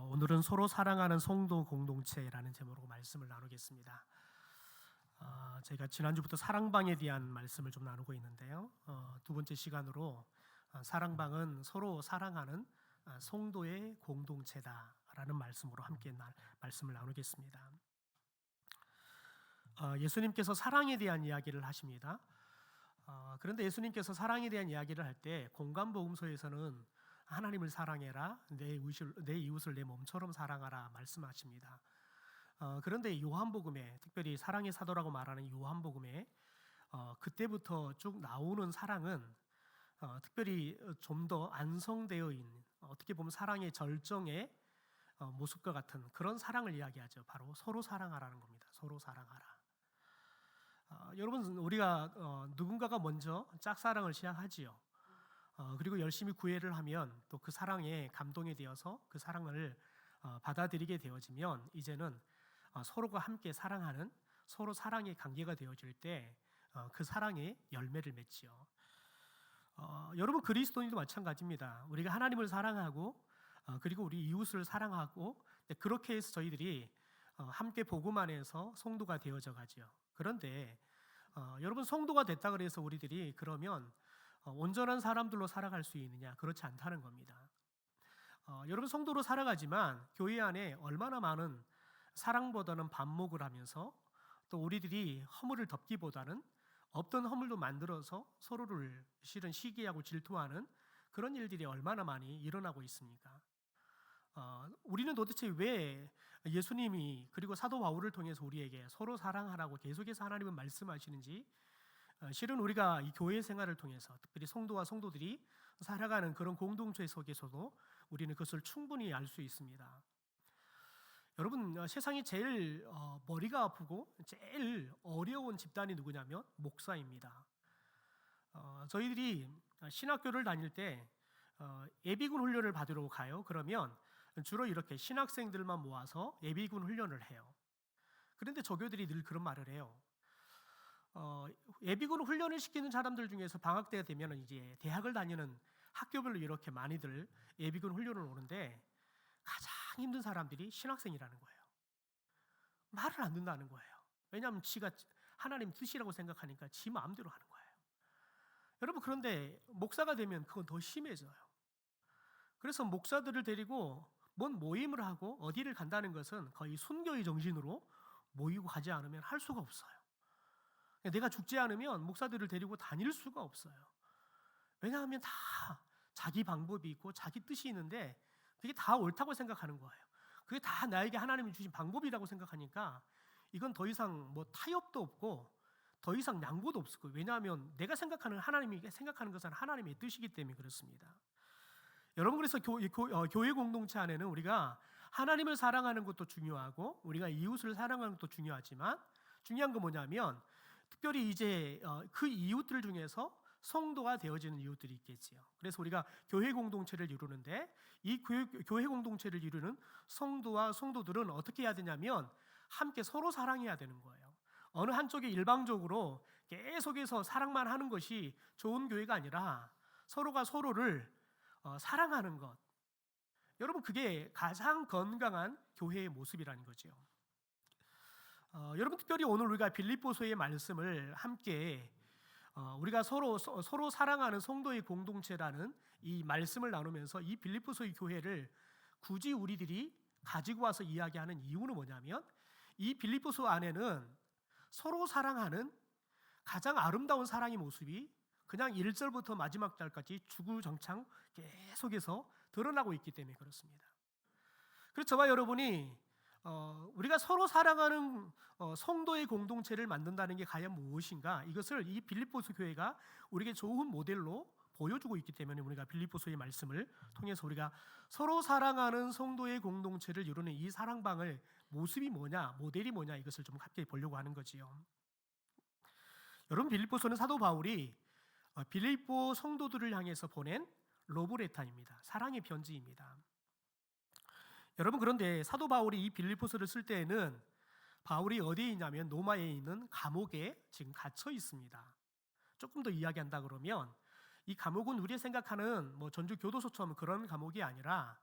오늘은 서로 사랑하는 성도 공동체라는 제목으로 말씀을 나누겠습니다. 제가 지난주부터 사랑방에 대한 말씀을 좀 나누고 있는데요. 두 번째 시간으로 사랑방은 서로 사랑하는 성도의 공동체다라는 말씀으로 함께 말씀을 나누겠습니다. 예수님께서 사랑에 대한 이야기를 하십니다. 그런데 예수님께서 사랑에 대한 이야기를 할 때 공간복음서에서는 하나님을 사랑해라, 내 이웃을 내 몸처럼 사랑하라 말씀하십니다. 그런데 요한복음에, 특별히 사랑의 사도라고 말하는 요한복음에 그때부터 쭉 나오는 사랑은 특별히 좀 더 안성되어 있는, 어떻게 보면 사랑의 절정의 모습과 같은 그런 사랑을 이야기하죠. 바로 서로 사랑하라는 겁니다. 서로 사랑하라. 여러분, 우리가 누군가가 먼저 짝사랑을 시작하지요. 그리고 열심히 구애를 하면 또 그 사랑에 감동이 되어서 그 사랑을 받아들이게 되어지면 이제는 서로가 함께 사랑하는, 서로 사랑의 관계가 되어질 때 그 사랑의 열매를 맺지요. 여러분, 그리스도인도 마찬가지입니다. 우리가 하나님을 사랑하고 그리고 우리 이웃을 사랑하고 그렇게 해서 저희들이 함께 복음 안에서 성도가 되어져 가지요. 그런데 여러분, 성도가 됐다 그래서 우리들이 그러면 온전한 사람들로 살아갈 수 있느냐? 그렇지 않다는 겁니다. 여러분, 성도로 살아가지만 교회 안에 얼마나 많은 사랑보다는 반목을 하면서 또 우리들이 허물을 덮기보다는 없던 허물도 만들어서 서로를 실은 시기하고 질투하는 그런 일들이 얼마나 많이 일어나고 있습니까? 우리는 도대체 왜 예수님이 그리고 사도 바울을 통해서 우리에게 서로 사랑하라고 계속해서 하나님은 말씀하시는지, 실은 우리가 이 교회 생활을 통해서 특별히 성도와 성도들이 살아가는 그런 공동체 속에서도 우리는 그것을 충분히 알 수 있습니다. 여러분, 세상에 제일 머리가 아프고 제일 어려운 집단이 누구냐면 목사입니다. 저희들이 신학교를 다닐 때 예비군 훈련을 받으러 가요. 그러면 주로 이렇게 신학생들만 모아서 예비군 훈련을 해요. 그런데 조교들이 늘 그런 말을 해요. 예비군 훈련을 시키는 사람들 중에서 방학 때가 되면 이제 대학을 다니는 학교별로 이렇게 많이들 예비군 훈련을 오는데 가장 힘든 사람들이 신학생이라는 거예요. 말을 안 듣는다는 거예요. 왜냐하면 지가 하나님 뜻이라고 생각하니까 지 마음대로 하는 거예요. 여러분, 그런데 목사가 되면 그건 더 심해져요. 그래서 목사들을 데리고 뭔 모임을 하고 어디를 간다는 것은 거의 순교의 정신으로 모이고 가지 않으면 할 수가 없어요. 내가 죽지 않으면 목사들을 데리고 다닐 수가 없어요. 왜냐하면 다 자기 방법이 있고 자기 뜻이 있는데 그게 다 옳다고 생각하는 거예요. 그게 다 나에게 하나님이 주신 방법이라고 생각하니까 이건 더 이상 뭐 타협도 없고 더 이상 양보도 없을 거예요. 왜냐하면 내가 생각하는 하나님이 생각하는 것은 하나님의 뜻이기 때문에 그렇습니다. 여러분, 그래서 교회 공동체 안에는 우리가 하나님을 사랑하는 것도 중요하고 우리가 이웃을 사랑하는 것도 중요하지만 중요한 건 뭐냐면 특별히 이제 그 이웃들 중에서 성도가 되어지는 이웃들이 있겠지요. 그래서 우리가 교회 공동체를 이루는데 이 교회 공동체를 이루는 성도와 성도들은 어떻게 해야 되냐면 함께 서로 사랑해야 되는 거예요. 어느 한쪽이 일방적으로 계속해서 사랑만 하는 것이 좋은 교회가 아니라 서로가 서로를 사랑하는 것. 여러분, 그게 가장 건강한 교회의 모습이라는 거죠. 여러분, 특별히 오늘 우리가 빌립보서의 말씀을 함께 우리가 서로 사랑하는 성도의 공동체라는 이 말씀을 나누면서 이 빌립보서의 교회를 굳이 우리들이 가지고 와서 이야기하는 이유는 뭐냐면 이 빌립보서 안에는 서로 사랑하는 가장 아름다운 사랑의 모습이 그냥 1절부터 마지막 절까지 주구장창 계속해서 드러나고 있기 때문에 그렇습니다. 그래서 저와 여러분이 우리가 서로 사랑하는 성도의 공동체를 만든다는 게 과연 무엇인가, 이것을 이 빌립보서 교회가 우리에게 좋은 모델로 보여주고 있기 때문에 우리가 빌립보서의 말씀을 통해서 우리가 서로 사랑하는 성도의 공동체를 이루는 이 사랑방을 모습이 뭐냐, 모델이 뭐냐, 이것을 좀 함께 보려고 하는 거지요. 여러분, 빌립보서는 사도 바울이 빌립보 성도들을 향해서 보낸 러브레터입니다. 사랑의 편지입니다. 여러분, 그런데 사도 바울이 이 빌립보서를 쓸 때에는 바울이 어디에 있냐면 로마에 있는 감옥에 지금 갇혀 있습니다. 조금 더 이야기한다 그러면 이 감옥은 우리가 생각하는 뭐 전주 교도소처럼 그런 감옥이 아니라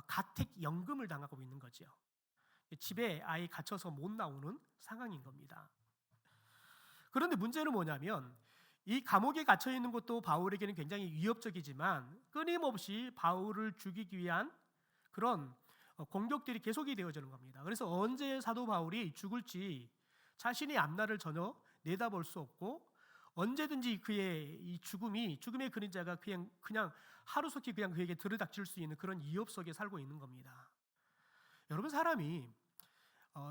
가택연금을 당하고 있는 거죠. 집에 아예 갇혀서 못 나오는 상황인 겁니다. 그런데 문제는 뭐냐면 이 감옥에 갇혀 있는 것도 바울에게는 굉장히 위협적이지만 끊임없이 바울을 죽이기 위한 그런 공격들이 계속이 되어지는 겁니다. 그래서 언제 사도 바울이 죽을지 자신의 앞날을 전혀 내다볼 수 없고 언제든지 그의 이 죽음의 그림자가 그냥 하루속히 그냥 그에게 들이닥칠 수 있는 그런 위협 속에 살고 있는 겁니다. 여러분, 사람이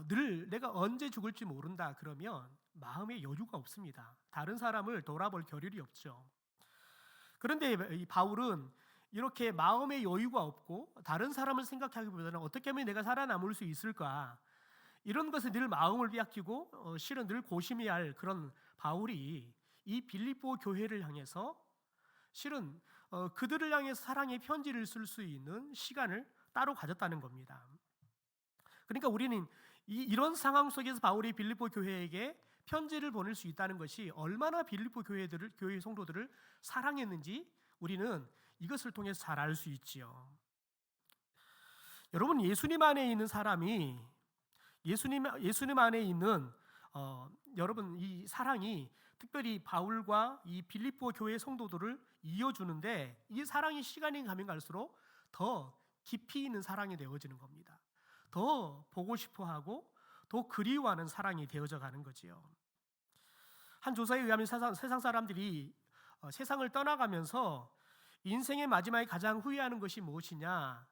늘 내가 언제 죽을지 모른다 그러면 마음에 여유가 없습니다. 다른 사람을 돌아볼 겨를이 없죠. 그런데 이 바울은 이렇게 마음의 여유가 없고 다른 사람을 생각하기보다는 어떻게 하면 내가 살아남을 수 있을까, 이런 것에 늘 마음을 빼앗기고 실은 늘 고심해야 할 그런 바울이 이 빌립보 교회를 향해서 실은 그들을 향해서 사랑의 편지를 쓸 수 있는 시간을 따로 가졌다는 겁니다. 그러니까 우리는 이런 상황 속에서 바울이 빌립보 교회에게 편지를 보낼 수 있다는 것이 얼마나 빌립보 교회 성도들을 사랑했는지 우리는 이것을 통해서 잘 알 수 있지요. 여러분, 예수님 안에 있는 사람이 예수님 안에 있는 여러분 이 사랑이 특별히 바울과 이 빌립보 교회 성도들을 이어주는데 이 사랑이 시간이 가면 갈수록 더 깊이 있는 사랑이 되어지는 겁니다. 더 보고 싶어하고 더 그리워하는 사랑이 되어져 가는 거지요. 한 조사에 의하면 세상 사람들이 세상을 떠나가면서 인생의 마지막에 가장 후회하는 것이 무엇이냐,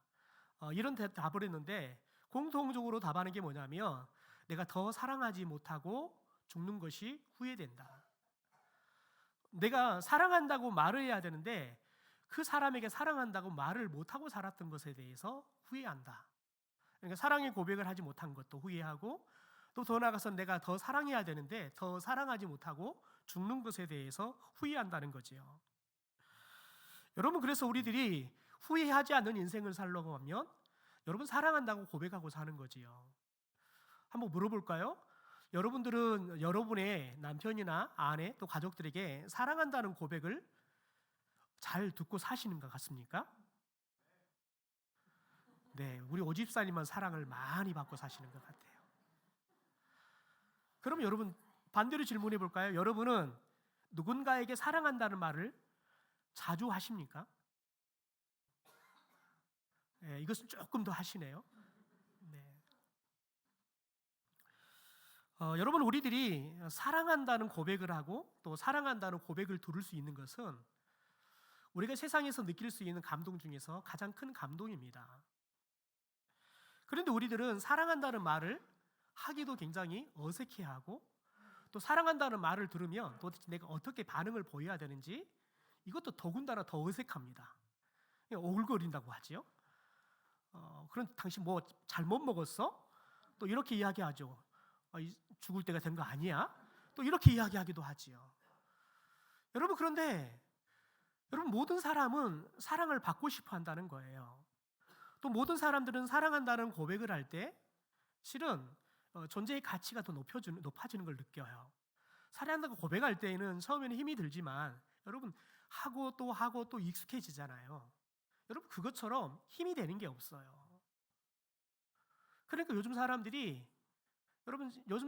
이런 답을 했는데 공통적으로 답하는 게 뭐냐면 내가 더 사랑하지 못하고 죽는 것이 후회된다. 내가 사랑한다고 말을 해야 되는데 그 사람에게 사랑한다고 말을 못하고 살았던 것에 대해서 후회한다. 그러니까 사랑의 고백을 하지 못한 것도 후회하고 또 더 나아가서 내가 더 사랑해야 되는데 더 사랑하지 못하고 죽는 것에 대해서 후회한다는 거지요. 여러분, 그래서 우리들이 후회하지 않는 인생을 살려고 하면 여러분 사랑한다고 고백하고 사는 거지요. 한번 물어볼까요? 여러분들은 여러분의 남편이나 아내 또 가족들에게 사랑한다는 고백을 잘 듣고 사시는 것 같습니까? 네, 우리 오집사님은 사랑을 많이 받고 사시는 것 같아요. 그럼 여러분 반대로 질문해 볼까요? 여러분은 누군가에게 사랑한다는 말을 자주 하십니까? 네, 이것은 조금 더 하시네요. 네. 여러분, 우리들이 사랑한다는 고백을 하고 또 사랑한다는 고백을 들을 수 있는 것은 우리가 세상에서 느낄 수 있는 감동 중에서 가장 큰 감동입니다. 그런데 우리들은 사랑한다는 말을 하기도 굉장히 어색해하고 또 사랑한다는 말을 들으면 도대체 내가 어떻게 반응을 보여야 되는지 이것도 더군다나 더 어색합니다. 오글거린다고 하지요. 그런 당신 뭐 잘못 먹었어? 또 이렇게 이야기하죠. 죽을 때가 된 거 아니야? 또 이렇게 이야기하기도 하지요. 여러분, 그런데 여러분 모든 사람은 사랑을 받고 싶어 한다는 거예요. 또 모든 사람들은 사랑한다는 고백을 할 때 실은 존재의 가치가 더 높아지는 걸 느껴요. 사랑한다고 고백할 때에는 처음에는 힘이 들지만 여러분 하고 또 익숙해지잖아요. 여러분 그것처럼 힘이 되는 게 없어요. 그러니까 요즘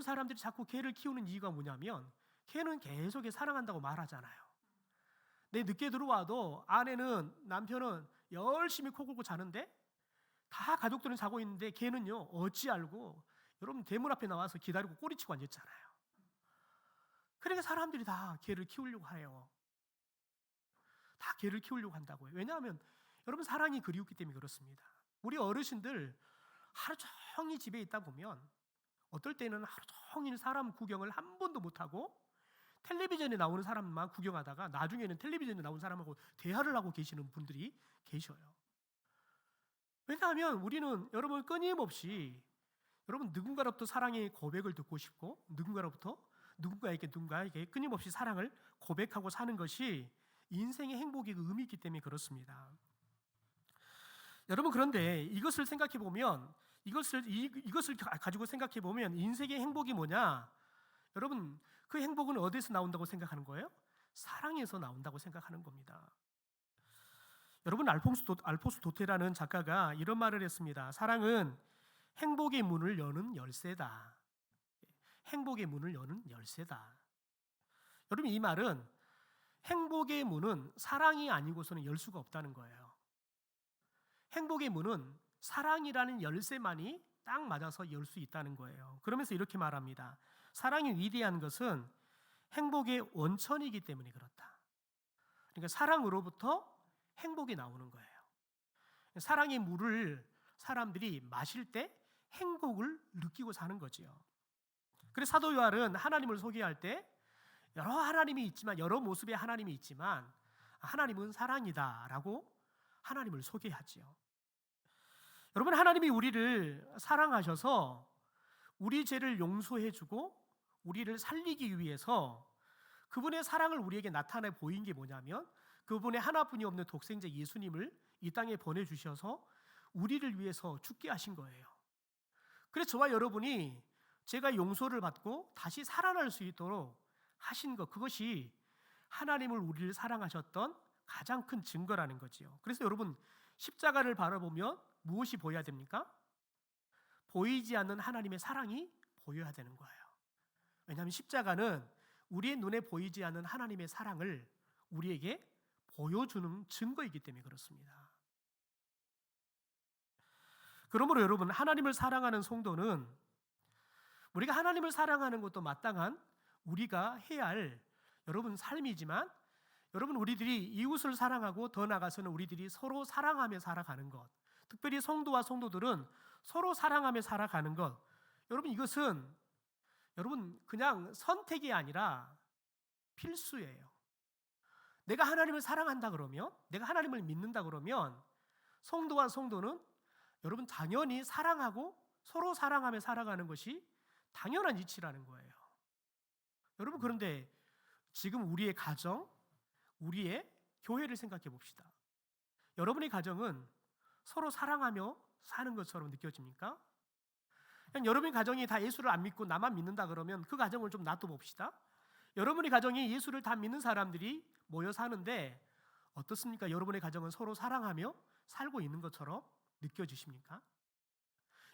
사람들이 자꾸 개를 키우는 이유가 뭐냐면 개는 계속 사랑한다고 말하잖아요. 내 늦게 들어와도 아내는 남편은 열심히 코 골고 자는데 다 가족들은 자고 있는데 걔는요 어찌 알고 여러분 대문 앞에 나와서 기다리고 꼬리치고 앉았잖아요. 그러니까 사람들이 다 개를 키우려고 해요. 다 개를 키우려고 한다고요. 왜냐하면 여러분 사랑이 그리웠기 때문에 그렇습니다. 우리 어르신들 하루 종일 집에 있다 보면 어떨 때는 하루 종일 사람 구경을 한 번도 못하고 텔레비전에 나오는 사람만 구경하다가 나중에는 텔레비전에 나온 사람하고 대화를 하고 계시는 분들이 계셔요. 왜냐하면 우리는 여러분 끊임없이 여러분 누군가로부터 사랑의 고백을 듣고 싶고 누군가에게 끊임없이 사랑을 고백하고 사는 것이 인생의 행복의 의미 있기 때문에 그렇습니다. 여러분, 그런데 이것을 생각해 보면 이것을 가지고 생각해 보면 인생의 행복이 뭐냐? 여러분 그 행복은 어디서 나온다고 생각하는 거예요? 사랑에서 나온다고 생각하는 겁니다. 여러분, 알포스 도테라는 작가가 이런 말을 했습니다. 사랑은 행복의 문을 여는 열쇠다. 행복의 문을 여는 열쇠다. 여러분, 이 말은 행복의 문은 사랑이 아니고서는 열 수가 없다는 거예요. 행복의 문은 사랑이라는 열쇠만이 딱 맞아서 열 수 있다는 거예요. 그러면서 이렇게 말합니다. 사랑이 위대한 것은 행복의 원천이기 때문에 그렇다. 그러니까 사랑으로부터 행복이 나오는 거예요. 사랑의 물을 사람들이 마실 때 행복을 느끼고 사는 거지요. 그래서 사도 요한은 하나님을 소개할 때 여러 모습의 하나님이 있지만 하나님은 사랑이다라고 하나님을 소개하지요. 여러분, 하나님이 우리를 사랑하셔서 우리 죄를 용서해주고 우리를 살리기 위해서 그분의 사랑을 우리에게 나타내 보인 게 뭐냐면 그분의 하나뿐이 없는 독생자 예수님을 이 땅에 보내주셔서 우리를 위해서 죽게 하신 거예요. 그래서 저와 여러분이 죄가 용서를 받고 다시 살아날 수 있도록 하신 것, 그것이 하나님을 우리를 사랑하셨던 가장 큰 증거라는 거지요. 그래서 여러분, 십자가를 바라보면 무엇이 보여야 됩니까? 보이지 않는 하나님의 사랑이 보여야 되는 거예요. 왜냐하면 십자가는 우리의 눈에 보이지 않는 하나님의 사랑을 우리에게 보여주는 증거이기 때문에 그렇습니다. 그러므로 여러분, 하나님을 사랑하는 성도는 우리가 하나님을 사랑하는 것도 마땅한 우리가 해야 할 여러분 삶이지만, 여러분, 우리들이 이웃을 사랑하고 더 나아가서는 우리들이 서로 사랑하며 살아가는 것, 특별히 성도와 성도들은 서로 사랑하며 살아가는 것, 여러분, 이것은 여러분 그냥 선택이 아니라 필수예요. 내가 하나님을 사랑한다 그러면, 내가 하나님을 믿는다 그러면 성도와 성도는 여러분 당연히 사랑하고 서로 사랑하며 살아가는 것이 당연한 이치라는 거예요. 여러분, 그런데 지금 우리의 가정, 우리의 교회를 생각해 봅시다. 여러분의 가정은 서로 사랑하며 사는 것처럼 느껴집니까? 그냥 여러분의 가정이 다 예수를 안 믿고 나만 믿는다 그러면 그 가정을 좀 놔둬봅시다. 여러분의 가정이 예수를 다 믿는 사람들이 모여 사는데 어떻습니까? 여러분의 가정은 서로 사랑하며 살고 있는 것처럼 느껴지십니까?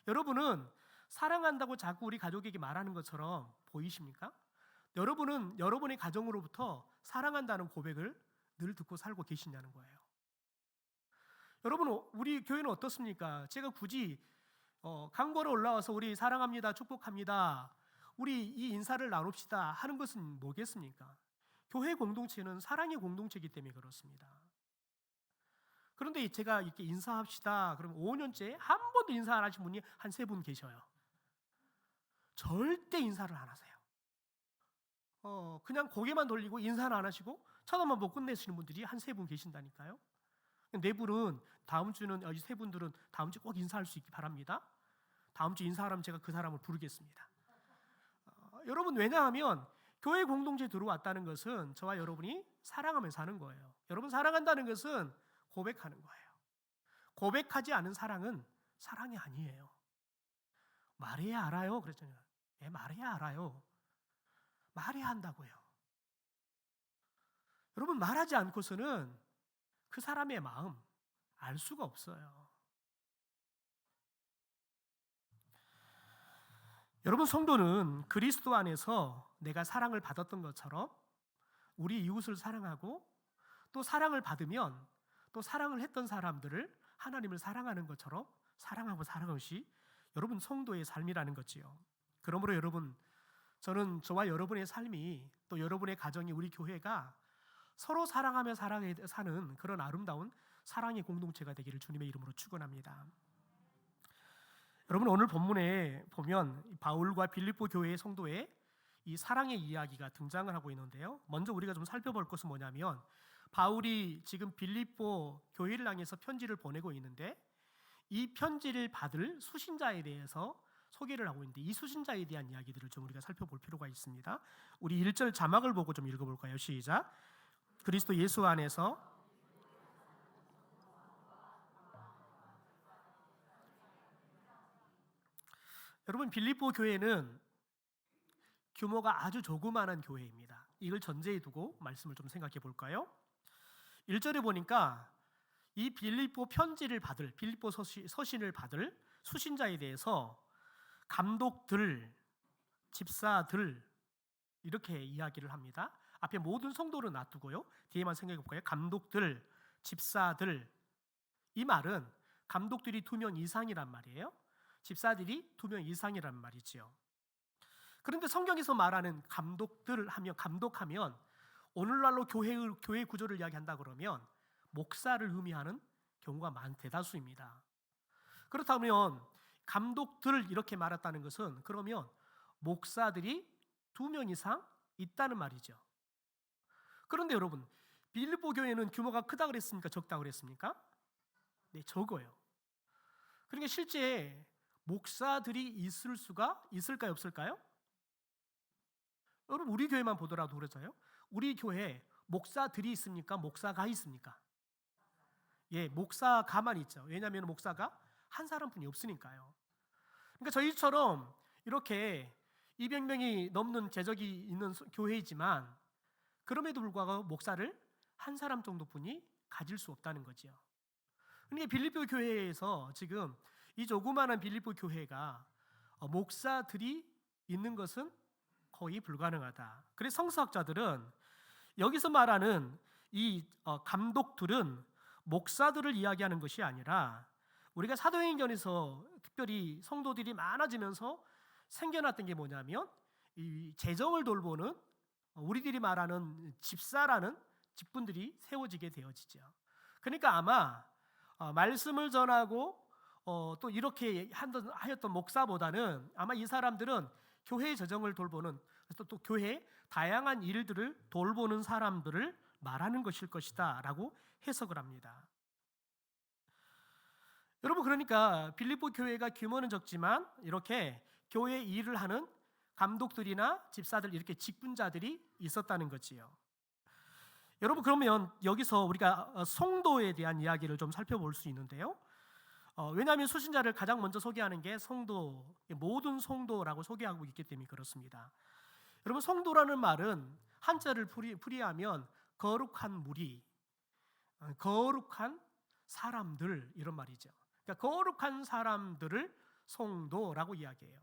여러분은 사랑한다고 자꾸 우리 가족에게 말하는 것처럼 보이십니까? 여러분은 여러분의 가정으로부터 사랑한다는 고백을 늘 듣고 살고 계시냐는 거예요. 여러분, 우리 교회는 어떻습니까? 제가 굳이 강보로 올라와서 우리 사랑합니다, 축복합니다, 우리 이 인사를 나눕시다 하는 것은 뭐겠습니까? 교회 공동체는 사랑의 공동체이기 때문에 그렇습니다. 그런데 제가 이렇게 인사합시다 그러면 5년째 한 번도 인사 안 하신 분이 한 3분 계셔요. 절대 인사를 안 하세요. 그냥 고개만 돌리고 인사는 안 하시고 쳐다만 보고 끝내시는 분들이 한 3분 계신다니까요. 4분은 다음 주는, 이 3분들은 다음 주 꼭 인사할 수 있기 바랍니다. 다음 주 인사하라면 제가 그 사람을 부르겠습니다. 여러분, 왜냐하면 교회 공동체에 들어왔다는 것은 저와 여러분이 사랑하며 사는 거예요. 여러분, 사랑한다는 것은 고백하는 거예요. 고백하지 않은 사랑은 사랑이 아니에요. 말해야 알아요. 그랬잖아요. 말해야 알아요. 말해야 한다고요. 여러분, 말하지 않고서는 그 사람의 마음 알 수가 없어요. 여러분, 성도는 그리스도 안에서 내가 사랑을 받았던 것처럼 우리 이웃을 사랑하고 또 사랑을 받으면 또 사랑을 했던 사람들을 하나님을 사랑하는 것처럼 사랑하고 살아가는 것이 여러분 성도의 삶이라는 거지요. 그러므로 여러분, 저는 저와 여러분의 삶이 또 여러분의 가정이, 우리 교회가 서로 사랑하며 사는 그런 아름다운 사랑의 공동체가 되기를 주님의 이름으로 축원합니다. 여러분, 오늘 본문에 보면 바울과 빌립보 교회의 성도의 이 사랑의 이야기가 등장을 하고 있는데요. 먼저 우리가 좀 살펴볼 것은 뭐냐면, 바울이 지금 빌립보 교회를 향해서 편지를 보내고 있는데 이 편지를 받을 수신자에 대해서 소개를 하고 있는데, 이 수신자에 대한 이야기들을 좀 우리가 살펴볼 필요가 있습니다. 우리 1절 자막을 보고 좀 읽어볼까요? 시작. 그리스도 예수 안에서 여러분, 빌립보 교회는 규모가 아주 조그마한 교회입니다. 이걸 전제에 두고 말씀을 좀 생각해 볼까요? 1절에 보니까 이 빌립보 편지를 받을, 빌립보 서신을 받을 수신자에 대해서 감독들, 집사들 이렇게 이야기를 합니다. 앞에 모든 성도를 놔두고요. 뒤에만 생각해 볼까요? 감독들, 집사들. 이 말은 감독들이 2명 이상이란 말이에요. 집사들이 2명 이상이란 말이지요. 그런데 성경에서 말하는 감독들 하면, 감독하면 오늘날로 교회 구조를 이야기한다 그러면 목사를 의미하는 경우가 대다수입니다. 그렇다면 감독들 이렇게 말했다는 것은 그러면 목사들이 2명 이상 있다는 말이죠. 그런데 여러분, 빌립보 교회는 규모가 크다 그랬습니까? 적다 그랬습니까? 네, 적어요. 그러니까 실제 목사들이 있을까요, 없을까요? 여러분, 우리 교회만 보더라도 그러잖아요. 우리 교회에 목사들이 있습니까? 목사가 있습니까? 예, 목사가만 있죠. 왜냐하면 목사가 한 사람뿐이 없으니까요. 그러니까 저희처럼 이렇게 200명이 넘는 재적이 있는 교회이지만 그럼에도 불구하고 목사를 한 사람 정도뿐이 가질 수 없다는 거죠. 그러니까 빌립보 교회에서 지금 이 조그마한 빌립보 교회가 목사들이 있는 것은 거의 불가능하다. 그래서 성서학자들은 여기서 말하는 이 감독들은 목사들을 이야기하는 것이 아니라 우리가 사도행전에서 특별히 성도들이 많아지면서 생겨났던 게 뭐냐면 이 재정을 돌보는 우리들이 말하는 집사라는 직분들이 세워지게 되어지죠. 그러니까 아마 말씀을 전하고 또 이렇게 하였던 목사보다는 아마 이 사람들은 교회의 재정을 돌보는 또 교회의 다양한 일들을 돌보는 사람들을 말하는 것일 것이다 라고 해석을 합니다. 여러분, 그러니까 빌립보 교회가 규모는 적지만 이렇게 교회 일을 하는 감독들이나 집사들 이렇게 직분자들이 있었다는 거지요. 여러분, 그러면 여기서 우리가 성도에 대한 이야기를 좀 살펴볼 수 있는데요. 왜냐하면 수신자를 가장 먼저 소개하는 게 성도, 모든 성도라고 소개하고 있기 때문에 그렇습니다. 여러분, 성도라는 말은 한자를 풀이하면 거룩한 무리, 거룩한 사람들 이런 말이죠. 그러니까 거룩한 사람들을 성도라고 이야기해요.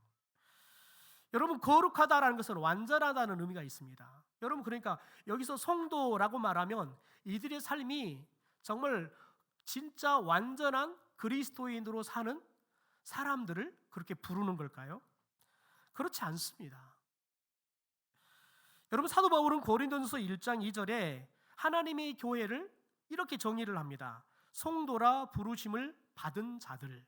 여러분, 거룩하다라는 것은 완전하다는 의미가 있습니다. 여러분, 그러니까 여기서 성도라고 말하면 이들의 삶이 정말 진짜 완전한 그리스도인으로 사는 사람들을 그렇게 부르는 걸까요? 그렇지 않습니다. 여러분, 사도 바울은 고린도전서 1장 2절에 하나님의 교회를 이렇게 정의를 합니다. 성도라 부르심을 받은 자들.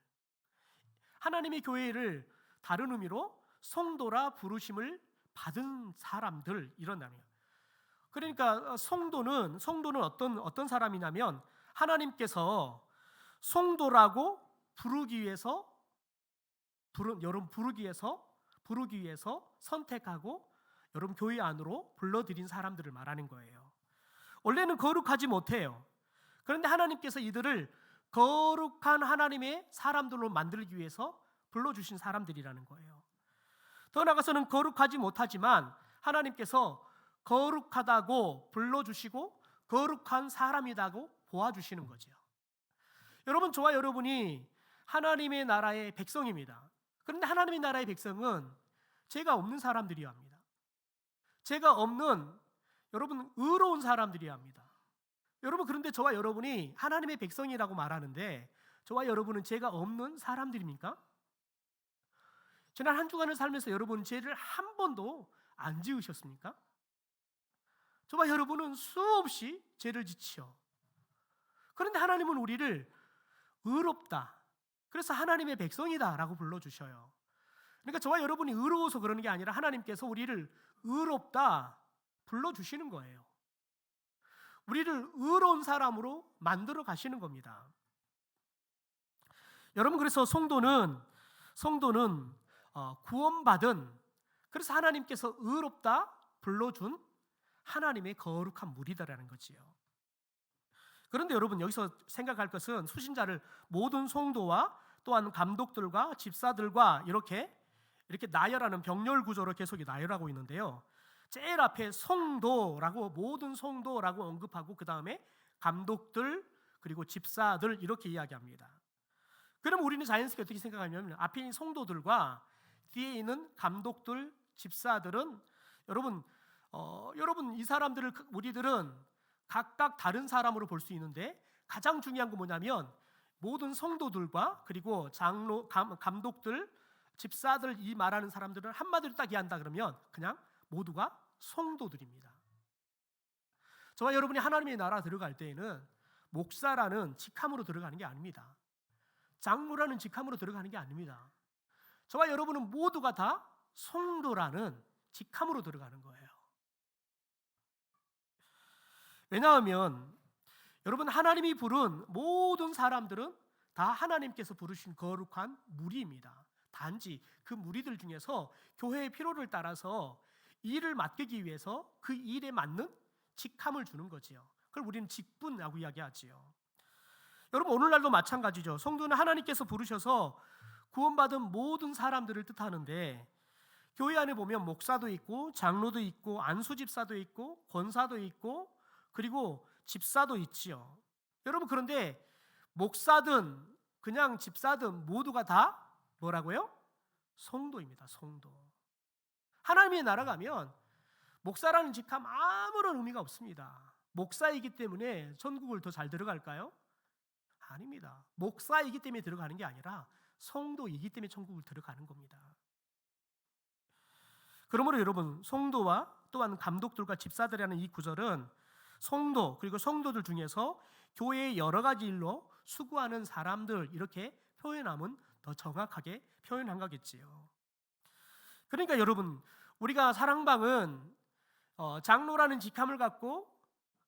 하나님의 교회를 다른 의미로 성도라 부르심을 받은 사람들 이런 단어예요. 그러니까 성도는 어떤 사람이냐면 하나님께서 성도라고 부르기 위해서 선택하고 여러분 교회 안으로 불러들인 사람들을 말하는 거예요. 원래는 거룩하지 못해요. 그런데 하나님께서 이들을 거룩한 하나님의 사람들로 만들기 위해서 불러주신 사람들이라는 거예요. 더 나아가서는 거룩하지 못하지만 하나님께서 거룩하다고 불러주시고 거룩한 사람이라고 보아주시는 거죠. 여러분, 저와 여러분이 하나님의 나라의 백성입니다. 그런데 하나님의 나라의 백성은 죄가 없는 사람들이어야 합니다. 죄가 없는 여러분 의로운 사람들이어야 합니다. 여러분, 그런데 저와 여러분이 하나님의 백성이라고 말하는데 저와 여러분은 죄가 없는 사람들입니까? 지난 한 주간을 살면서 여러분 죄를 한 번도 안 지으셨습니까? 저와 여러분은 수없이 죄를 지치요. 그런데 하나님은 우리를 의롭다, 그래서 하나님의 백성이다 라고 불러주셔요. 그러니까 저와 여러분이 의로워서 그러는 게 아니라 하나님께서 우리를 의롭다 불러주시는 거예요. 우리를 의로운 사람으로 만들어 가시는 겁니다. 여러분, 그래서 성도는 구원받은, 그래서 하나님께서 의롭다 불러준 하나님의 거룩한 무리다라는 거지요. 그런데 여러분, 여기서 생각할 것은 수신자를 모든 성도와 또한 감독들과 집사들과 이렇게 나열하는 병렬 구조로 계속 나열하고 있는데요. 제일 앞에 성도라고, 모든 성도라고 언급하고 그 다음에 감독들, 그리고 집사들 이렇게 이야기합니다. 그럼 우리는 자연스럽게 어떻게 생각하냐면 앞에 있는 성도들과 뒤에 있는 감독들, 집사들은 여러분 이 사람들을 우리들은 각각 다른 사람으로 볼 수 있는데 가장 중요한 건 뭐냐면 모든 성도들과 그리고 장로, 감독들, 집사들 이 말하는 사람들은 한마디로 딱 이해한다 그러면 그냥 모두가 성도들입니다. 저와 여러분이 하나님의 나라 들어갈 때에는 목사라는 직함으로 들어가는 게 아닙니다. 장로라는 직함으로 들어가는 게 아닙니다. 저와 여러분은 모두가 다 성도라는 직함으로 들어가는 거예요. 왜냐하면 여러분 하나님이 부른 모든 사람들은 다 하나님께서 부르신 거룩한 무리입니다. 단지 그 무리들 중에서 교회의 필요를 따라서 일을 맡기기 위해서 그 일에 맞는 직함을 주는 거지요. 그걸 우리는 직분이라고 이야기하지요. 여러분 오늘날도 마찬가지죠. 성도는 하나님께서 부르셔서 구원받은 모든 사람들을 뜻하는데 교회 안에 보면 목사도 있고 장로도 있고 안수집사도 있고 권사도 있고 그리고 집사도 있지요. 여러분 그런데 목사든 그냥 집사든 모두가 다 뭐라고요? 성도입니다. 성도. 하나님의 나라 가면 목사라는 직함 아무런 의미가 없습니다. 목사이기 때문에 천국을 더 잘 들어갈까요? 아닙니다. 목사이기 때문에 들어가는 게 아니라 성도이기 때문에 천국을 들어가는 겁니다. 그러므로 여러분 성도와 또한 감독들과 집사들이라는 이 구절은 성도 그리고 성도들 중에서 교회의 여러 가지 일로 수고하는 사람들 이렇게 표현하면 더 정확하게 표현한 거겠지요. 그러니까 여러분 우리가 사랑방은 장로라는 직함을 갖고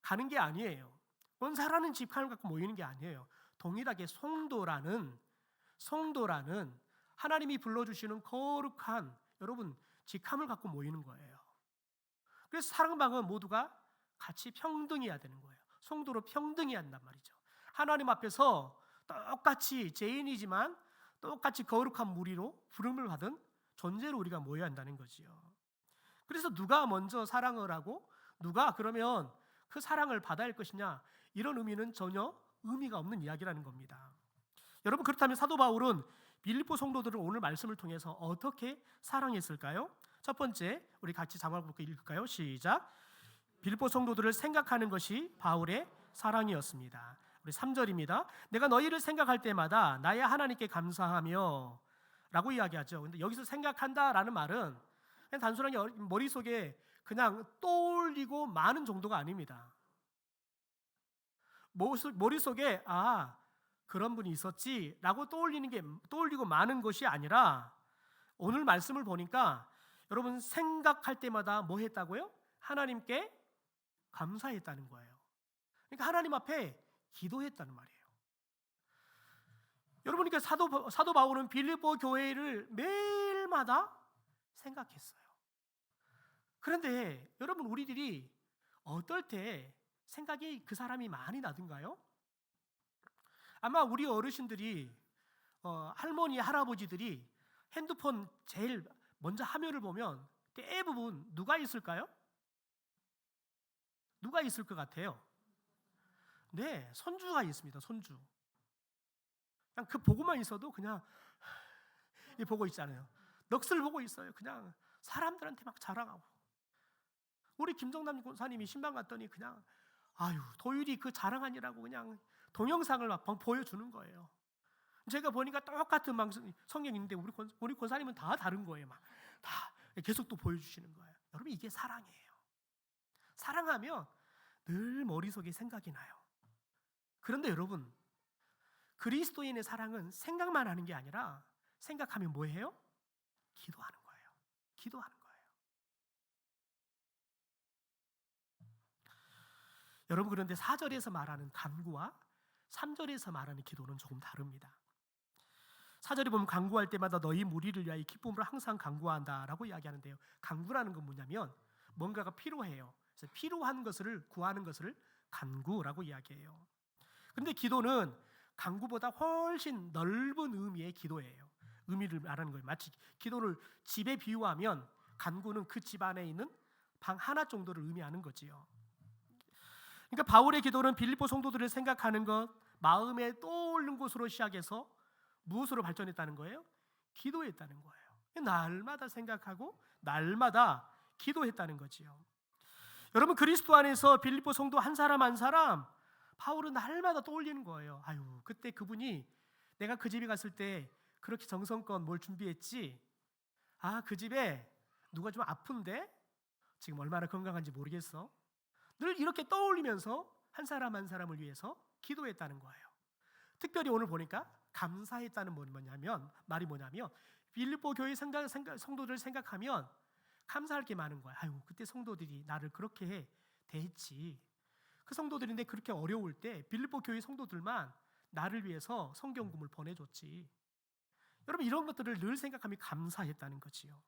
가는 게 아니에요. 권사라는 직함을 갖고 모이는 게 아니에요. 동일하게 성도라는 하나님이 불러주시는 거룩한 여러분 직함을 갖고 모이는 거예요. 그래서 사랑방은 모두가 같이 평등해야 되는 거예요. 성도로 평등해야 한단 말이죠. 하나님 앞에서 똑같이 죄인이지만 똑같이 거룩한 무리로 부름을 받은 존재로 우리가 모여야 한다는 거지요. 그래서 누가 먼저 사랑을 하고 누가 그러면 그 사랑을 받아야 할 것이냐 이런 의미는 전혀 의미가 없는 이야기라는 겁니다. 여러분 그렇다면 사도 바울은 빌립보 성도들을 오늘 말씀을 통해서 어떻게 사랑했을까요? 첫 번째 우리 같이 자막을 읽을까요? 시작. 빌립보 성도들을 생각하는 것이 바울의 사랑이었습니다. 우리 3절입니다. 내가 너희를 생각할 때마다 나의 하나님께 감사하며 라고 이야기하죠. 근데 여기서 생각한다라는 말은 그냥 단순하게 머릿속에 그냥 떠올리고 마는 정도가 아닙니다. 머릿속에 그런 분이 있었지 라고 떠올리고 마는 것이 아니라 오늘 말씀을 보니까 여러분 생각할 때마다 뭐 했다고요? 하나님께 감사했다는 거예요. 그러니까 하나님 앞에 기도했다는 말이에요. 여러분 그러니까 사도 바울은 빌립보 교회를 매일마다 생각했어요. 그런데 여러분 우리들이 어떨 때 생각이 그 사람이 많이 나든가요? 아마 우리 어르신들이 할머니 할아버지들이 핸드폰 제일 먼저 화면을 보면 대부분 누가 있을까요? 누가 있을 것 같아요? 네, 손주가 있습니다. 손주. 그냥 그 보고만 있어도 그냥 보고 있잖아요. 넋을 보고 있어요. 그냥 사람들한테 막 자랑하고. 우리 김정남 권사님이 신방 갔더니 그냥 도율이 그 자랑하니라고 그냥 동영상을 막 보여주는 거예요. 제가 보니까 똑같은 성경인데 우리 권사님은 다 다른 거예요. 막 다 계속 또 보여주시는 거예요. 여러분 이게 사랑이에요. 사랑하면 늘 머릿속에 생각이 나요. 그런데 여러분 그리스도인의 사랑은 생각만 하는 게 아니라 생각하면 뭐예요? 기도하는 거예요. 기도하는 거예요. 여러분 그런데 4절에서 말하는 간구와 3절에서 말하는 기도는 조금 다릅니다. 4절에 보면 간구할 때마다 너희 무리를 위하여 기쁨으로 항상 간구한다라고 이야기하는데요. 간구라는 건 뭐냐면 뭔가가 필요해요. 그래서 필요한 것을 구하는 것을 간구라고 이야기해요. 그런데 기도는 간구보다 훨씬 넓은 의미의 기도예요. 의미를 말하는 거예요. 마치 기도를 집에 비유하면 간구는 그 집 안에 있는 방 하나 정도를 의미하는 거지요. 그러니까 바울의 기도는 빌립보 성도들을 생각하는 것, 마음에 떠오르는 곳으로 시작해서 무엇으로 발전했다는 거예요? 기도했다는 거예요. 날마다 생각하고 날마다 기도했다는 거지요. 여러분, 그리스도 안에서 빌립보 성도 한 사람 한 사람 바울은 날마다 떠올리는 거예요. 아유, 그때 그분이 내가 그 집에 갔을 때 그렇게 정성껏 뭘 준비했지. 아, 그 집에 누가 좀 아픈데 지금 얼마나 건강한지 모르겠어. 늘 이렇게 떠올리면서 한 사람 한 사람을 위해서 기도했다는 거예요. 특별히 오늘 보니까 감사했다는 말이 뭐냐면 빌립보 교회 성도들 생각하면 감사할 게 많은 거야. 아유, 그때 성도들이 나를 그렇게 대했지. 그 성도들인데 그렇게 어려울 때 빌립보 교회 성도들만 나를 위해서 성경금을 보내줬지. 여러분, 이런 것들을 늘 생각하며 감사했다는 거지요.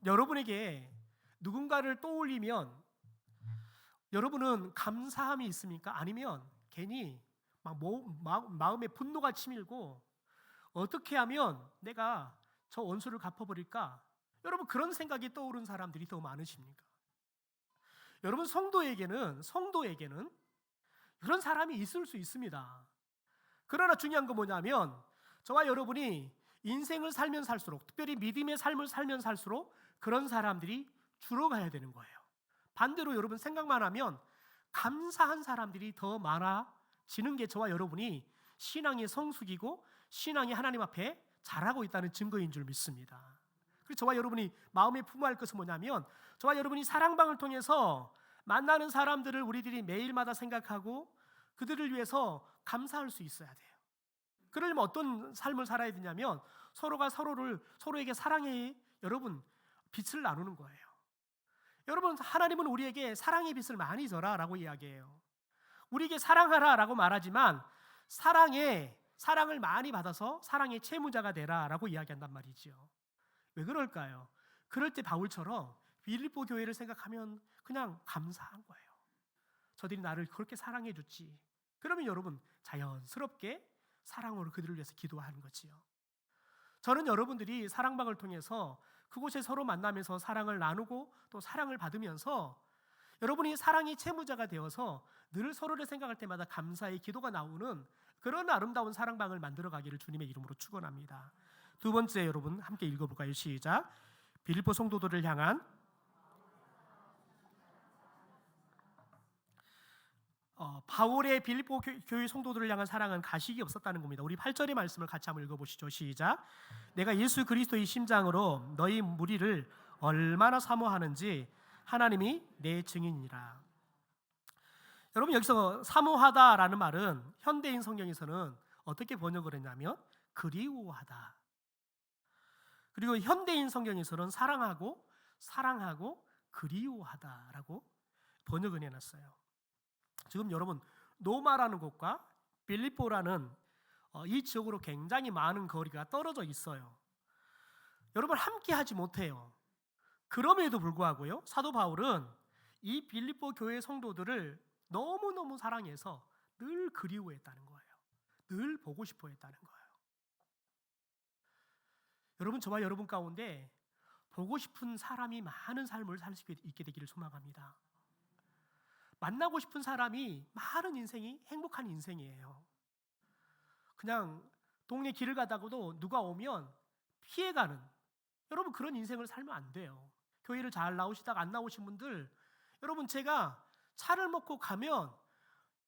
여러분에게 누군가를 떠올리면 여러분은 감사함이 있습니까? 아니면 괜히 마음에 분노가 치밀고 어떻게 하면 내가 저 원수를 갚아버릴까? 여러분, 그런 생각이 떠오른 사람들이 더 많으십니까? 여러분, 성도에게는 그런 사람이 있을 수 있습니다. 그러나 중요한 건 뭐냐면 저와 여러분이 인생을 살면 살수록, 특별히 믿음의 삶을 살면 살수록 그런 사람들이 줄어가야 되는 거예요. 반대로 여러분 생각만 하면 감사한 사람들이 더 많아지는 게 저와 여러분이 신앙의 성숙이고 신앙이 하나님 앞에 잘하고 있다는 증거인 줄 믿습니다. 그리고 저와 여러분이 마음에 품어야 할 것은 뭐냐면 저와 여러분이 사랑방을 통해서 만나는 사람들을 우리들이 매일마다 생각하고 그들을 위해서 감사할 수 있어야 돼요. 그러려면 어떤 삶을 살아야 되냐면 서로가 서로에게 사랑의 빛을 나누는 거예요. 여러분, 하나님은 우리에게 사랑의 빛을 많이 줘라라고 이야기해요. 우리에게 사랑하라라고 말하지만 사랑을 많이 받아서 사랑의 채무자가 되라라고 이야기한단 말이지요. 왜 그럴까요? 그럴 때 바울처럼 빌립보 교회를 생각하면 그냥 감사한 거예요. 저들이 나를 그렇게 사랑해 줬지. 그러면 여러분 자연스럽게 사랑으로 그들을 위해서 기도하는 거지요. 저는 여러분들이 사랑방을 통해서 그곳에 서로 만나면서 사랑을 나누고 또 사랑을 받으면서 여러분이 사랑의 채무자가 되어서 늘 서로를 생각할 때마다 감사의 기도가 나오는 그런 아름다운 사랑방을 만들어가기를 주님의 이름으로 축원합니다. 두 번째, 여러분 함께 읽어볼까요? 시작. 빌립보 성도들을 향한 바울의 빌립보 교회 성도들을 향한 사랑은 가식이 없었다는 겁니다. 우리 8절의 말씀을 같이 한번 읽어보시죠. 시작. 내가 예수 그리스도의 심장으로 너희 무리를 얼마나 사모하는지 하나님이 내 증인이라. 여러분, 여기서 사모하다라는 말은 현대인 성경에서는 어떻게 번역을 했냐면 그리워하다. 그리고 현대인 성경에서는 사랑하고 그리워하다라고 번역을 해놨어요. 지금 여러분, 노마라는 곳과 빌립보라는 이 지역으로 굉장히 많은 거리가 떨어져 있어요. 여러분, 함께 하지 못해요. 그럼에도 불구하고요, 사도 바울은 이 빌립보 교회 성도들을 너무너무 사랑해서 늘 그리워했다는 거예요. 늘 보고 싶어 했다는 거예요. 여러분, 저와 여러분 가운데 보고 싶은 사람이 많은 삶을 살 수 있게 되기를 소망합니다. 만나고 싶은 사람이 많은 인생이 행복한 인생이에요. 그냥 동네 길을 가다가도 누가 오면 피해가는, 여러분 그런 인생을 살면 안 돼요. 교회를 잘 나오시다가 안 나오신 분들, 여러분 제가 차를 먹고 가면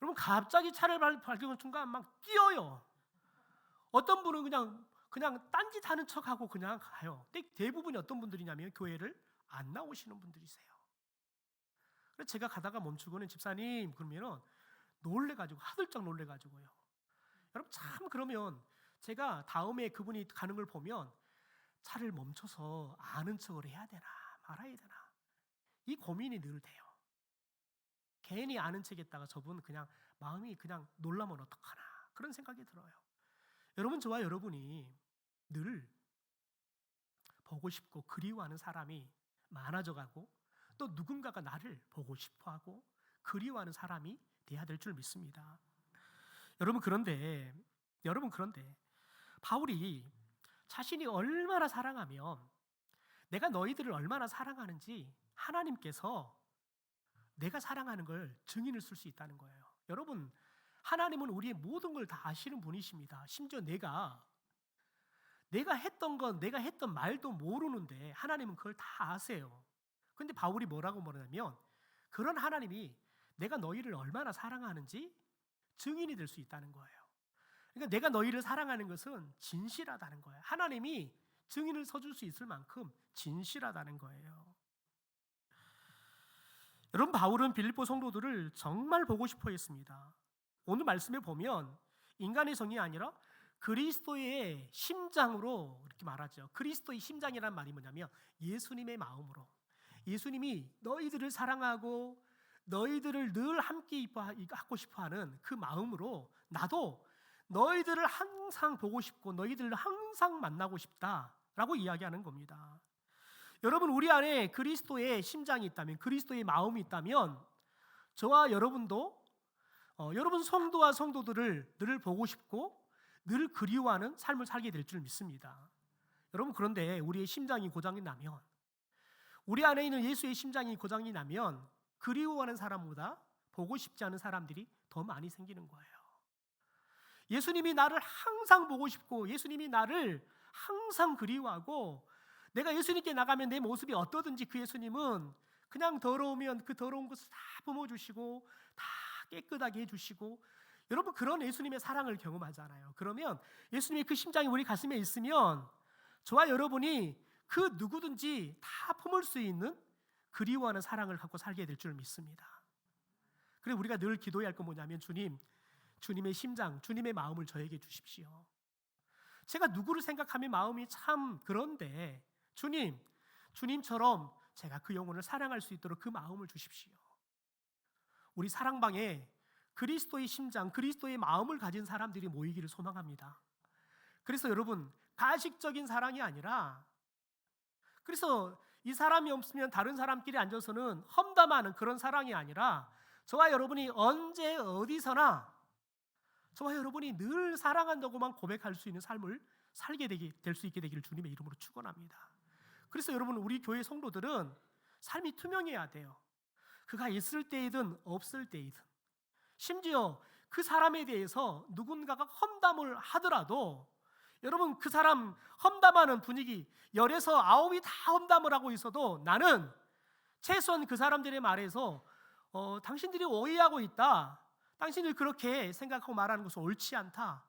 여러분 갑자기 차를 발견한 순간 막 뛰어요. 어떤 분은 그냥 딴짓하는 척하고 그냥 가요. 근데 대부분이 어떤 분들이냐면 교회를 안 나오시는 분들이세요. 그래서 제가 가다가 멈추고는 집사님 그러면은 놀래가지고 하들짝 놀래가지고요. 여러분 참, 그러면 제가 다음에 그분이 가는 걸 보면 차를 멈춰서 아는 척을 해야 되나 말아야 되나 이 고민이 늘 돼요. 괜히 아는 척했다가 저분 그냥 마음이 그냥 놀라면 어떡하나 그런 생각이 들어요. 여러분, 저와 여러분이 늘 보고 싶고 그리워하는 사람이 많아져가고 또 누군가가 나를 보고 싶어하고 그리워하는 사람이 돼야 될 줄 믿습니다. 여러분 그런데 바울이 자신이 얼마나 사랑하면 내가 너희들을 얼마나 사랑하는지 하나님께서 내가 사랑하는 걸 증인을 쓸 수 있다는 거예요. 여러분, 하나님은 우리의 모든 걸 다 아시는 분이십니다. 심지어 내가 했던 건, 내가 했던 말도 모르는데 하나님은 그걸 다 아세요. 근데 바울이 뭐라고 말하냐면, 그런 하나님이 내가 너희를 얼마나 사랑하는지 증인이 될 수 있다는 거예요. 그러니까 내가 너희를 사랑하는 것은 진실하다는 거예요. 하나님이 증인을 서줄 수 있을 만큼 진실하다는 거예요. 여러분, 바울은 빌립보 성도들을 정말 보고 싶어 했습니다. 오늘 말씀에 보면 인간의 성이 아니라 그리스도의 심장으로 이렇게 말하죠. 그리스도의 심장이란 말이 뭐냐면 예수님의 마음으로, 예수님이 너희들을 사랑하고 너희들을 늘 함께 하고 싶어하는 그 마음으로 나도 너희들을 항상 보고 싶고 너희들을 항상 만나고 싶다라고 이야기하는 겁니다. 여러분, 우리 안에 그리스도의 심장이 있다면, 그리스도의 마음이 있다면 저와 여러분도 여러분 성도와 성도들을 늘 보고 싶고 늘 그리워하는 삶을 살게 될 줄 믿습니다. 여러분, 그런데 우리의 심장이 고장이 나면, 우리 안에 있는 예수의 심장이 고장이 나면 그리워하는 사람보다 보고 싶지 않은 사람들이 더 많이 생기는 거예요. 예수님이 나를 항상 보고 싶고 예수님이 나를 항상 그리워하고, 내가 예수님께 나가면 내 모습이 어떠든지 그 예수님은 그냥 더러우면 그 더러운 것을 다 뿜어주시고 다 깨끗하게 해주시고, 여러분 그런 예수님의 사랑을 경험하잖아요. 그러면 예수님의 그 심장이 우리 가슴에 있으면 저와 여러분이 그 누구든지 다 품을 수 있는 그리워하는 사랑을 갖고 살게 될 줄 믿습니다. 그래서 우리가 늘 기도해야 할 건 뭐냐면, 주님의 심장, 주님의 마음을 저에게 주십시오. 제가 누구를 생각하면 마음이 참 그런데 주님처럼 제가 그 영혼을 사랑할 수 있도록 그 마음을 주십시오. 우리 사랑방에 그리스도의 심장, 그리스도의 마음을 가진 사람들이 모이기를 소망합니다. 그래서 여러분, 가식적인 사랑이 아니라, 그래서 이 사람이 없으면 다른 사람끼리 앉아서는 험담하는 그런 사랑이 아니라, 저와 여러분이 언제 어디서나 저와 여러분이 늘 사랑한다고만 고백할 수 있는 삶을 살게 될 수 있게 되기를 주님의 이름으로 축원합니다. 그래서 여러분, 우리 교회 성도들은 삶이 투명해야 돼요. 그가 있을 때이든 없을 때이든, 심지어 그 사람에 대해서 누군가가 험담을 하더라도 여러분, 그 사람 험담하는 분위기 10에서 9이 다 험담을 하고 있어도 나는 최소한 그 사람들의 말에서 당신들이 오해하고 있다, 당신들 그렇게 생각하고 말하는 것은 옳지 않다,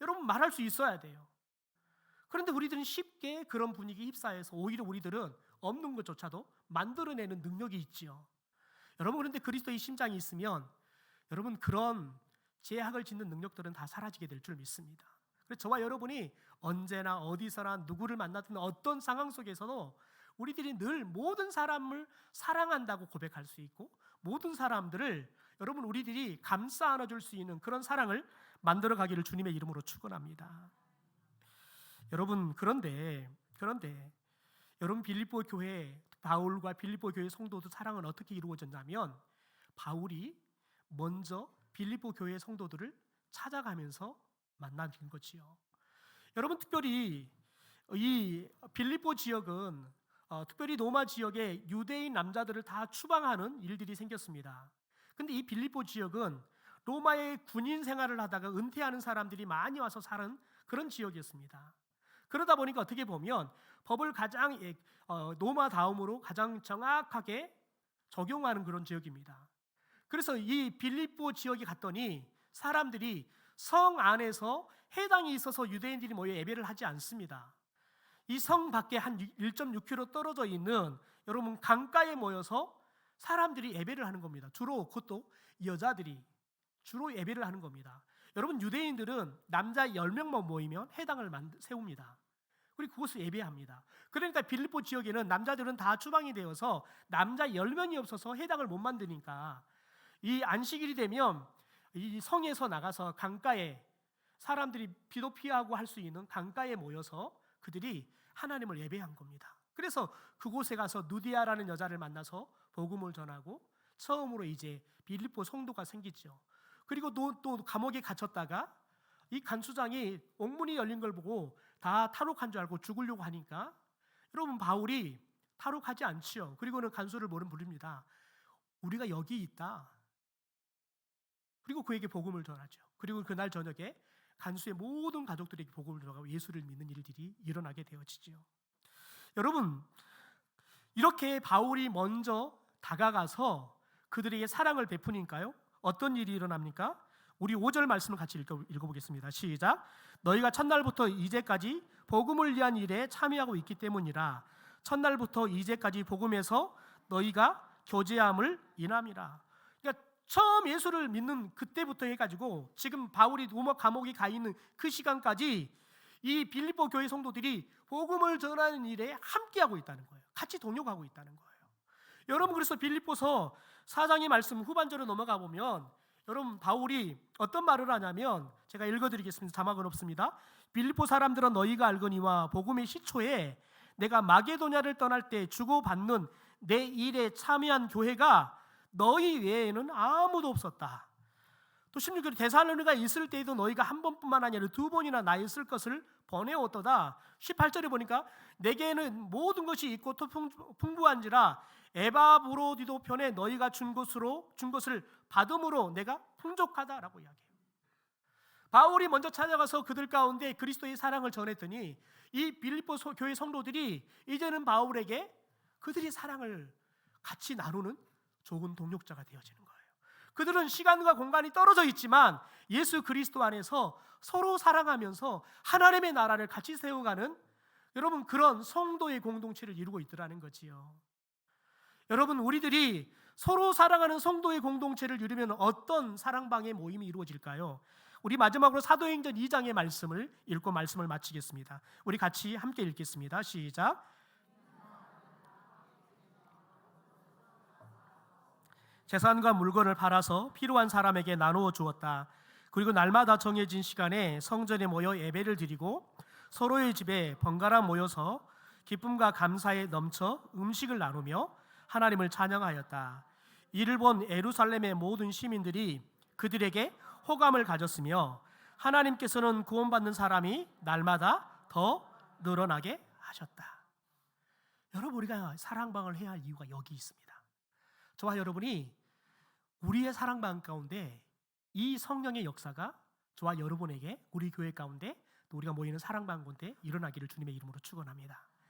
여러분 말할 수 있어야 돼요. 그런데 우리들은 쉽게 그런 분위기에 휩싸여서 오히려 우리들은 없는 것조차도 만들어내는 능력이 있지요. 여러분, 그런데 그리스도의 심장이 있으면 여러분 그런 제약을 짓는 능력들은 다 사라지게 될 줄 믿습니다. 그래서 저와 여러분이 언제나 어디서나 누구를 만나든 어떤 상황 속에서도 우리들이 늘 모든 사람을 사랑한다고 고백할 수 있고, 모든 사람들을 여러분 우리들이 감싸 안아줄 수 있는 그런 사랑을 만들어 가기를 주님의 이름으로 축원합니다. 여러분, 그런데 여러분, 빌립보 교회, 바울과 빌립보 교회 성도들 사랑은 어떻게 이루어졌냐면, 바울이 먼저 빌립보 교회 성도들을 찾아가면서 만나준 거지요. 여러분, 특별히 이 빌립보 지역은 특별히 로마 지역에 유대인 남자들을 다 추방하는 일들이 생겼습니다. 근데 이 빌립보 지역은 로마의 군인 생활을 하다가 은퇴하는 사람들이 많이 와서 사는 그런 지역이었습니다. 그러다 보니까 어떻게 보면 법을 가장 로마 다음으로 가장 정확하게 적용하는 그런 지역입니다. 그래서 이 빌립보 지역에 갔더니 사람들이 성 안에서 회당이 있어서 유대인들이 모여 예배를 하지 않습니다. 이 성 밖에 한 1.6km 떨어져 있는 여러분 강가에 모여서 사람들이 예배를 하는 겁니다. 주로 그것도 여자들이 주로 예배를 하는 겁니다. 여러분, 유대인들은 남자 10명만 모이면 회당을 세웁니다. 그리고 그곳을 예배합니다. 그러니까 빌립보 지역에는 남자들은 다 추방이 되어서 남자 10명이 없어서 회당을 못 만드니까 이 안식일이 되면 이 성에서 나가서 강가에 사람들이 비도 피하고 할 수 있는 강가에 모여서 그들이 하나님을 예배한 겁니다. 그래서 그곳에 가서 누디아라는 여자를 만나서 복음을 전하고 처음으로 이제 빌립보 성도가 생기죠. 그리고 또 감옥에 갇혔다가 이 간수장이 옥문이 열린 걸 보고 다 탈옥한 줄 알고 죽으려고 하니까 여러분, 바울이 탈옥하지 않지요. 그리고는 간수를 부릅니다. 우리가 여기 있다. 그리고 그에게 복음을 전하죠. 그리고 그날 저녁에 간수의 모든 가족들에게 복음을 전하고 예수를 믿는 일들이 일어나게 되어지죠. 여러분, 이렇게 바울이 먼저 다가가서 그들에게 사랑을 베푸니까요, 어떤 일이 일어납니까? 우리 5절 말씀을 같이 읽어보겠습니다. 시작. 너희가 첫날부터 이제까지 복음을 위한 일에 참여하고 있기 때문이라. 첫날부터 이제까지 복음에서 너희가 교제함을 인함이라. 그러니까 처음 예수를 믿는 그때부터 해가지고 지금 바울이 로마 감옥에 가 있는 그 시간까지 이 빌립보 교회 성도들이 복음을 전하는 일에 함께하고 있다는 거예요. 같이 동역하고 있다는 거예요. 여러분, 그래서 빌립보서 4장의 말씀 후반절로 넘어가 보면 여러분, 바울이 어떤 말을 하냐면, 제가 읽어드리겠습니다. 자막은 없습니다. 빌립보 사람들은 너희가 알거니와 복음의 시초에 내가 마게도냐를 떠날 때 주고받는 내 일에 참여한 교회가 너희 외에는 아무도 없었다. 또 16절, 데살로니가 있을 때에도 너희가 한 번뿐만 아니라 두 번이나 나 있을 것을 번해왔도다. 18절에 보니까 내게는 모든 것이 있고 또 풍부한지라 에바브로디도 편에 너희가 준 것을 받음으로 내가 풍족하다라고 이야기해요. 바울이 먼저 찾아가서 그들 가운데 그리스도의 사랑을 전했더니 이 빌립보 교회 성도들이 이제는 바울에게 그들의 사랑을 같이 나누는 좋은 동역자가 되어지는 거예요. 그들은 시간과 공간이 떨어져 있지만 예수 그리스도 안에서 서로 사랑하면서 하나님의 나라를 같이 세워가는, 여러분, 그런 성도의 공동체를 이루고 있더라는 거지요. 여러분, 우리들이 서로 사랑하는 성도의 공동체를 이루면 어떤 사랑방의 모임이 이루어질까요? 우리 마지막으로 사도행전 2장의 말씀을 읽고 말씀을 마치겠습니다. 우리 같이 함께 읽겠습니다. 시작. 재산과 물건을 팔아서 필요한 사람에게 나누어 주었다. 그리고 날마다 정해진 시간에 성전에 모여 예배를 드리고 서로의 집에 번갈아 모여서 기쁨과 감사에 넘쳐 음식을 나누며 하나님을 찬양하였다. 이를 본 예루살렘의 모든 시민들이 그들에게 호감을 가졌으며 하나님께서는 구원받는 사람이 날마다 더 늘어나게 하셨다. 여러분, 우리가 사랑방을 해야 할 이유가 여기 있습니다. 저와 여러분이 우리의 사랑방 가운데 이 성령의 역사가 저와 여러분에게 우리 교회 가운데 또 우리가 모이는 사랑방 가운데 일어나기를 주님의 이름으로 축원합니다.